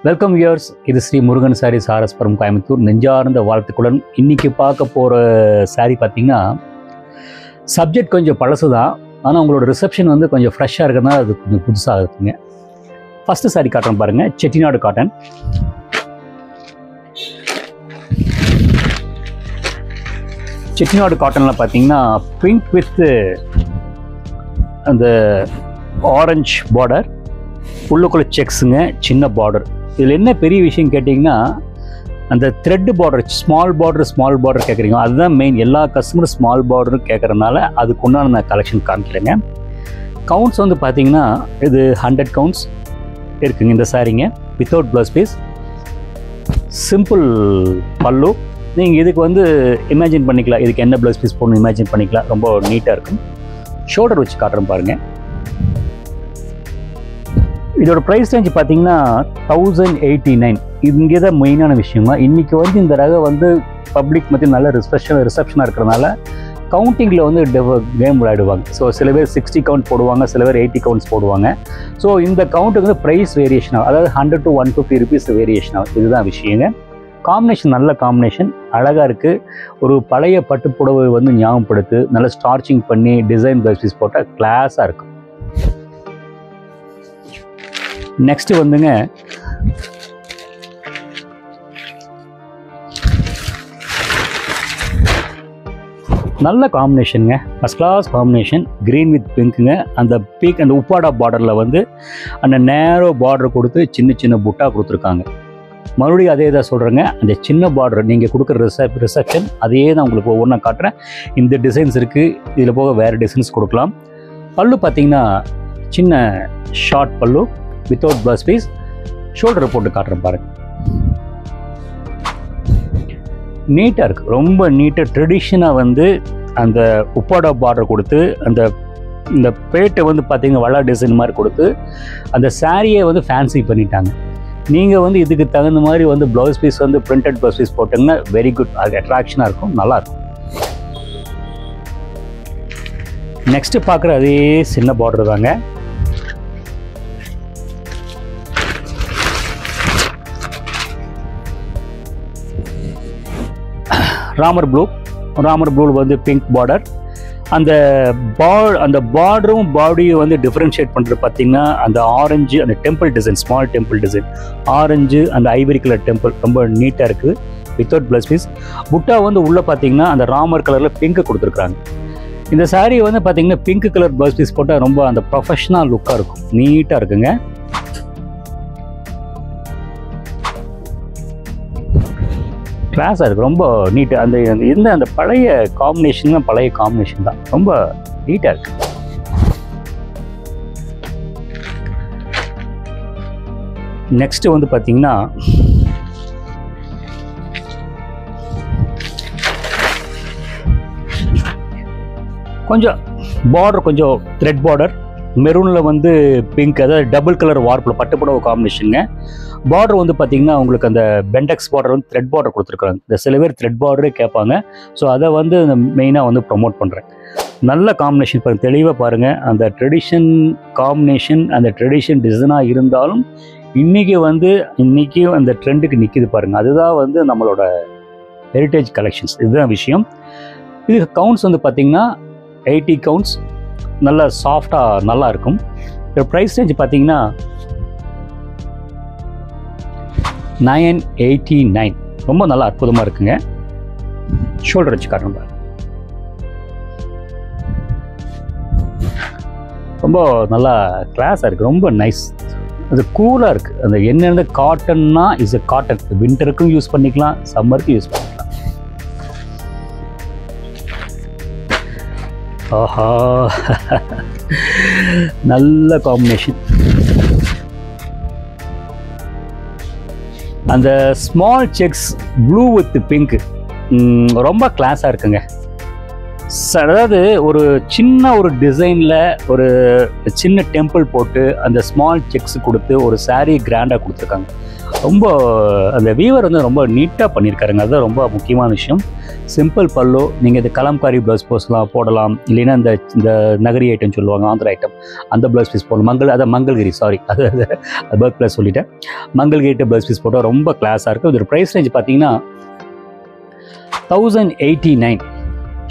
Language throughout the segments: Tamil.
வெல்கம் வியூவர்ஸ், இது ஸ்ரீ முருகன் சாரீஸ் ஆர்எஸ்புரம் கோயம்புத்தூர். நெஞ்சார்ந்த வாழ்த்துக்களுடன் இன்றைக்கி பார்க்க போகிற சாரீ பார்த்திங்கன்னா, சப்ஜெக்ட் கொஞ்சம் பழசு தான், ஆனால் உங்களோட ரிசப்ஷன் வந்து கொஞ்சம் ஃப்ரெஷ்ஷாக இருக்கிறதுனால அது கொஞ்சம் புதுசாக இருக்குங்க. ஃபஸ்ட்டு சாரீ காட்டுறேன் பாருங்கள், செட்டிநாடு காட்டன். செட்டிநாடு காட்டனில் பார்த்தீங்கன்னா பிங்க் வித் அந்த ஆரஞ்சு பார்டர், உள்ளுக்குள்ள செக்ஸுங்க, சின்ன பார்டர். இதில் என்ன பெரிய விஷயம் கேட்டிங்கன்னா, அந்த த்ரெட்டு பார்டர், ஸ்மால் பார்டர் கேட்குறீங்க, அதுதான் மெயின். எல்லா கஸ்டமரும் ஸ்மால் பார்டரும் கேட்குறதுனால அதுக்குண்டான நான் கலெக்ஷன் காமிக்கிறேங்க. கவுண்ட்ஸ் வந்து பார்த்தீங்கன்னா இது 100 கவுண்ட்ஸ் இருக்குங்க இந்த சாரீங்க. வித்தவுட் ப்ளவுஸ் பீஸ், சிம்பிள் பல்லு. நீங்கள் இதுக்கு வந்து இமேஜின் பண்ணிக்கலாம், இதுக்கு என்ன ப்ளவுஸ் பீஸ் போடணும் இமேஜின் பண்ணிக்கலாம். ரொம்ப நீட்டாக இருக்கும். ஷோல்டர் வச்சு காட்டுறேன் பாருங்கள். இதோட ப்ரைஸ் ரேஞ்ச் பார்த்தீங்கன்னா 1089. இங்கே தான் மெயினான விஷயமா. இன்றைக்கி வந்து இந்த ரகம் வந்து பப்ளிக் மத்திய நல்ல ரிசப்ஷனாக இருக்கிறதுனால கவுண்டிங்கில் வந்து கேம் விளையாடுவாங்க. ஸோ சில பேர் 60 கவுண்ட் போடுவாங்க, சில பேர் 80 கவுண்ட்ஸ் போடுவாங்க. ஸோ இந்த கவுண்ட்டுக்கு வந்து ப்ரைஸ் வேரியேஷன் ஆகும், அதாவது 100 to 150 rupees வேரியேஷன் ஆகும். இதுதான் விஷயங்க. காம்பினேஷன் நல்ல காம்பினேஷன், அழகாக இருக்குது. ஒரு பழைய பட்டு புடவை வந்து ஞாபகப்படுத்து, நல்லா ஸ்டார்ச்சிங் பண்ணி டிசைன் ப்ளவுஸ் பீஸ் போட்டால் கிளாஸாக இருக்கும். நெக்ஸ்ட்டு வந்துங்க நல்ல காம்பினேஷனுங்க, first class combination. Green with பிங்க்குங்க. அந்த பீக் அந்த உப்பாடா பார்டரில் வந்து அந்த நேரோ பார்டர் கொடுத்து சின்ன சின்ன புட்டா கொடுத்துருக்காங்க. மறுபடியும் அதே தான் சொல்கிறேங்க, அந்த சின்ன பார்டர் நீங்கள் கொடுக்குற ரிசப்ஷன் அதே தான் உங்களுக்கு ஒவ்வொன்றா காட்டுறேன். இந்த டிசைன்ஸ் இருக்குது, இதில் போக வேறு டிசைன்ஸ் கொடுக்கலாம். பல்லு பார்த்தீங்கன்னா சின்ன ஷார்ட் பல்லு வித்தவுட் ப்ளவுஸ் பீஸ். ஷோல்டரை போட்டு காட்டுறேன் பாருங்க. நீட்டாக இருக்குது, ரொம்ப நீட்டாக ட்ரெடிஷனாக வந்து அந்த உப்பாடா பார்டர் கொடுத்து இந்த பேட்டை வந்து பார்த்தீங்கன்னா வளா டிசைன் மாதிரி கொடுத்து அந்த சாரியை வந்து ஃபேன்சி பண்ணிட்டாங்க. நீங்கள் வந்து இதுக்கு தகுந்த மாதிரி வந்து ப்ளவுஸ் பீஸ் வந்து பிரிண்டட் ப்ளவுஸ் பீஸ் போட்டிங்கன்னா வெரி குட், அது அட்ராக்ஷனாக இருக்கும், நல்லாயிருக்கும். நெக்ஸ்ட்டு பார்க்குற அதே சின்ன பார்டர் தாங்க. ராமர் ப்ளூ வந்து பிங்க் பார்டர். அந்த பார்டரும் பாடியும் வந்து டிஃப்ரென்ஷியேட் பண்ணுறது பார்த்தீங்கன்னா அந்த ஆரஞ்சு, அந்த temple design, small temple design, orange அந்த ஐவரி கலர் டெம்பிள் ரொம்ப நீட்டாக இருக்குது. Without blouse piece. புட்டா வந்து உள்ளே பார்த்தீங்கன்னா அந்த ராமர் கலரில் பிங்க்கு கொடுத்துருக்குறாங்க. இந்த சாரீ வந்து பார்த்தீங்கன்னா பிங்க் கலர் ப்ளவுஸ் பீஸ் போட்டால் ரொம்ப அந்த ப்ரொஃபஷ்னல் லுக்காக இருக்கும், நீட்டாக இருக்குங்க. கிளாஸாக இருக்குது, ரொம்ப நீட்டு. அந்த பழைய காம்பினேஷன் தான், ரொம்ப நீட்டாக இருக்குது. நெக்ஸ்ட்டு வந்து பார்த்தீங்கன்னா கொஞ்சம் பார்டர், கொஞ்சம் த்ரெட் பார்டர், மெரூனில் வந்து பிங்க், அதாவது டபுள் கலர் வார்ப்பில் பட்டுப்புடவை காம்பினேஷனுங்க. பார்டர் வந்து பார்த்தீங்கன்னா உங்களுக்கு அந்த பெண்டெக்ஸ் பார்டர் வந்து த்ரெட் பார்டர் கொடுத்துருக்காங்க. இந்த சில பேர் த்ரெட் பார்டரே கேட்பாங்க. ஸோ அதை வந்து மெயினாக வந்து ப்ரொமோட் பண்ணுறேன். நல்ல காம்பினேஷன் பாருங்கள், தெளிவாக பாருங்கள். அந்த ட்ரெடிஷன் காம்பினேஷன், அந்த ட்ரெடிஷன் டிசைனாக இருந்தாலும் இன்றைக்கும் அந்த ட்ரெண்டுக்கு நிற்கிது பாருங்கள். அதுதான் வந்து நம்மளோட ஹெரிட்டேஜ் கலெக்ஷன்ஸ், இதுதான் விஷயம். இதுக்கு கவுண்ட்ஸ் வந்து பார்த்திங்கன்னா 80 கவுண்ட்ஸ், நல்லா சாஃப்டாக நல்லா இருக்கும். இதோட ப்ரைஸ் ரேஞ்ச் பார்த்தீங்கன்னா 989. ரொம்ப நல்லா அற்புதமாக இருக்குங்க. ஷோல்டர் வச்சு காட்டுறேன், ரொம்ப நல்லா கிளாஸாக இருக்குது, ரொம்ப நைஸ். அது கூலாக இருக்குது. அந்த என்னென்ன காட்டன்னா இஸ் எ காட்டன், வின்டருக்கும் யூஸ் பண்ணிக்கலாம், சம்மருக்கும் யூஸ் பண்ணிக்கலாம். ஆஹா, நல்ல காம்பினேஷன். அந்த small sex blue with pink ரொம்ப கிளாஸாக இருக்குங்க. அதாவது ஒரு சின்ன ஒரு டிசைனில் ஒரு சின்ன டெம்பிள் போட்டு அந்த ஸ்மால் செக்ஸ் கொடுத்து ஒரு saree கிராண்டாக கொடுத்துருக்காங்க. ரொம்ப அந்த வீவர் வந்து ரொம்ப நீட்டாக பண்ணியிருக்காருங்க. அதுதான் ரொம்ப முக்கியமான விஷயம். சிம்பிள் பல்லு, நீங்கள் இது கலம்காரி ப்ளவுஸ் பீஸ்லாம் போடலாம், இல்லைன்னா இந்த நகரி ஐட்டம் சொல்லுவாங்க, ஆந்திர ஐட்டம், அந்த ப்ளவுஸ் பீஸ் போடலாம். மங்கள்கிரி, சாரி, அது பர்த் ப்ளஸ் சொல்லிட்டேன். மங்கள்கிரி ப்ளவுஸ் பீஸ் போட்டால் ரொம்ப கிளாஸாக இருக்கும். இதோட ப்ரைஸ் ரேஞ்ச் பார்த்தீங்கன்னா 1089.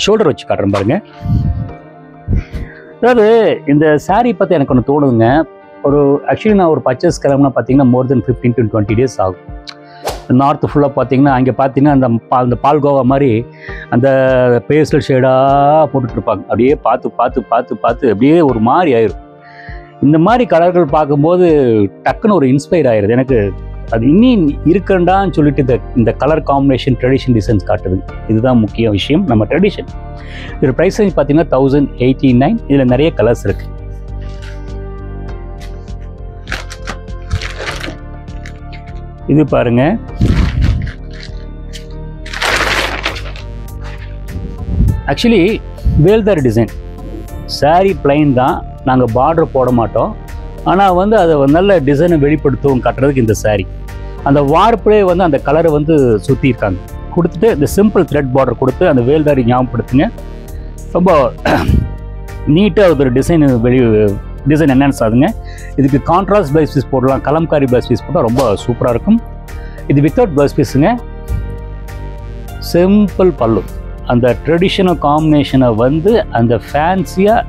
ஷோல்டர் வச்சு காட்டுறேன் பாருங்க. அதாவது இந்த saree பற்றி எனக்கு ஒன்று தோணுதுங்க. ஆக்சுவலி நான் ஒரு பர்ச்சேஸ் கிளம்புனா பார்த்தீங்கன்னா more than 15 to 20 days ஆகும். நார்த்து ஃபுல்லாக பார்த்தீங்கன்னா அங்கே பார்த்தீங்கன்னா அந்த பால்கோவா மாதிரி அந்த பேஸ்டல் ஷேடாக போட்டுட்ருப்பாங்க. அப்படியே பார்த்து அப்படியே ஒரு மாதிரி ஆயிரும். இந்த மாதிரி கலர்கள் பார்க்கும்போது டக்குன்னு ஒரு இன்ஸ்பயர் ஆயிடுது எனக்கு. அது இன்னும் இருக்கண்டான்னு சொல்லிட்டு இந்த கலர் காம்பினேஷன் ட்ரெடிஷன் டிசைன்ஸ் காட்டுது. இதுதான் முக்கிய விஷயம், நம்ம ட்ரெடிஷன். இதோட ப்ரைஸ் ரேஞ்ச் பார்த்தீங்கன்னா 1089. இதில் நிறைய கலர்ஸ் இருக்கு. இது பாருங்க, ஆக்சுவலி வேல்தாரி டிசைன் saree பிளைன் தான், நாங்கள் பார்டர் போட மாட்டோம். ஆனால் வந்து அதை நல்ல டிசைனை வெளிப்படுத்துவோம் காட்டுறதுக்கு இந்த saree. அந்த வார்ப்பிலே வந்து அந்த கலரை வந்து சுற்றிருக்காங்க கொடுத்துட்டு இந்த சிம்பிள் த்ரெட் பார்டர் கொடுத்து அந்த வேல்தாரி ஞாபகப்படுத்துங்க. ரொம்ப நீட்டாக ஒரு டிசைன் என்ஹான்ஸ் ஆகுதுங்க. இதுக்கு கான்ட்ராஸ்ட் ப்ளவுஸ் பீஸ் போடலாம், கலம்காரி ப்ளவுஸ் பீஸ் போட்டால் ரொம்ப சூப்பராக இருக்கும். இது வித்தவுட் ப்ளவுஸ் பீஸுங்க, சிம்பிள் பல்லு. அந்த ட்ரெடிஷனல் காம்பினேஷனை வந்து அந்த ஃபேன்சியாக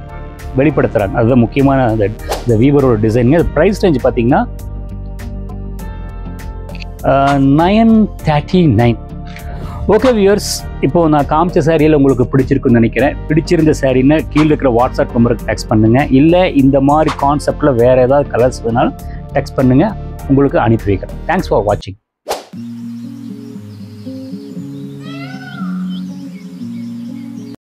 வெளிப்படுத்துகிறாங்க. அதுதான் முக்கியமான அந்த வீவரோட டிசைனுங்க. அது ப்ரைஸ் ரேஞ்ச் பார்த்தீங்கன்னா 939. ஓகே வியூவர்ஸ், இப்போது நான் காமிச்ச சாரியில் உங்களுக்கு பிடிச்சிருக்குன்னு நினைக்கிறேன். பிடிச்சிருந்த சாரின்னு கீழே இருக்கிற வாட்ஸ்அப் நம்பருக்கு டெக்ஸ்ட் பண்ணுங்கள். இல்லை இந்த மாதிரி கான்செப்டில் வேறு ஏதாவது கலர்ஸ் வேணாலும் டெக்ஸ்ட் பண்ணுங்கள், உங்களுக்கு அனுப்பி வைக்கிறேன். தேங்க்ஸ் ஃபார் வாட்சிங்.